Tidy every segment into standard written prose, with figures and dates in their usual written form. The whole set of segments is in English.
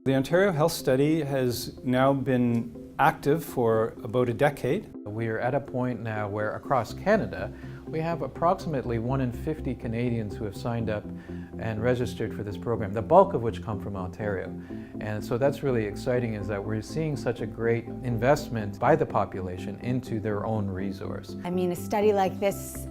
The Ontario Health Study has now been active for about a decade. We are at a point now where across Canada we have approximately 1 in 50 Canadians who have signed up and registered for this program, the bulk of which come from Ontario. And so that's really exciting, is that we're seeing such a great investment by the population into their own resource. I mean, a study like this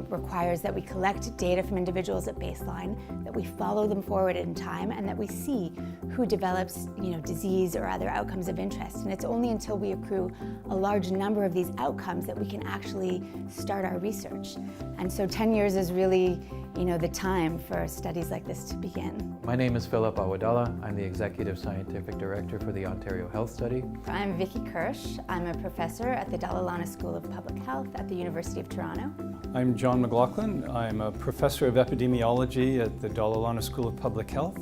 requires that we collect data from individuals at baseline, that we follow them forward in time, and that we see who develops, disease or other outcomes of interest. And it's only until we accrue a large number of these outcomes that we can actually start our research. And so 10 years is really, the time for studies like this to begin. My name is Philip Awadallah. I'm the Executive Scientific Director for the Ontario Health Study. I'm Vicki Kirsch. I'm a professor at the Dalla Lana School of Public Health at the University of Toronto. I'm John McLaughlin. I'm a professor of epidemiology at the Dalla Lana School of Public Health.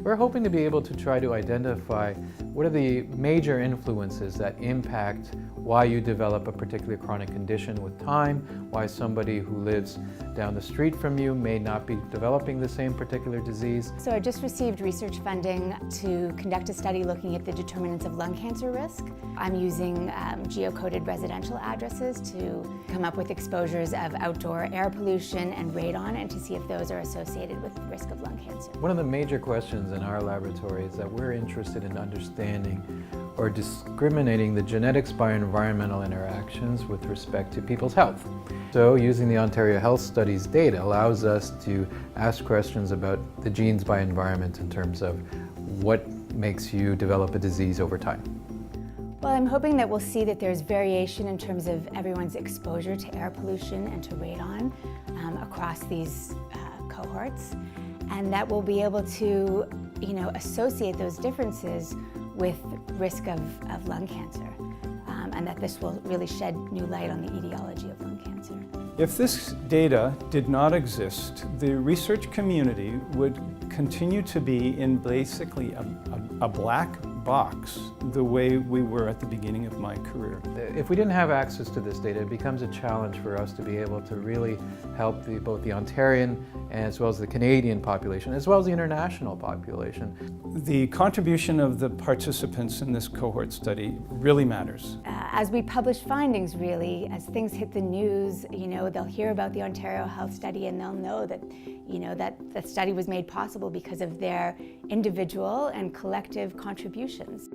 We're hoping to be able to try to identify what are the major influences that impact why you develop a particular chronic condition with time, why somebody who lives down the street from you may not be developing the same particular disease. So I just received research funding to conduct a study looking at the determinants of lung cancer risk. I'm using geocoded residential addresses to come up with exposures of outdoor air pollution and radon, and to see if those are associated with risk of lung cancer. One of the major questions in our laboratory is that we're interested in understanding or discriminating the genetics by environmental interactions with respect to people's health. So using the Ontario Health Study's data allows us to ask questions about the genes by environment in terms of what makes you develop a disease over time. Well, I'm hoping that we'll see that there's variation in terms of everyone's exposure to air pollution and to radon across these cohorts, and that we'll be able to associate those differences with risk of lung cancer, and that this will really shed new light on the etiology of lung cancer. If this data did not exist, the research community would continue to be in basically a black box, the way we were at the beginning of my career. If we didn't have access to this data, it becomes a challenge for us to be able to really help both the Ontarian as well as the Canadian population, as well as the international population. The contribution of the participants in this cohort study really matters. As we publish findings, really, as things hit the news, they'll hear about the Ontario Health Study, and they'll know that, that the study was made possible because of their individual and collective contributions.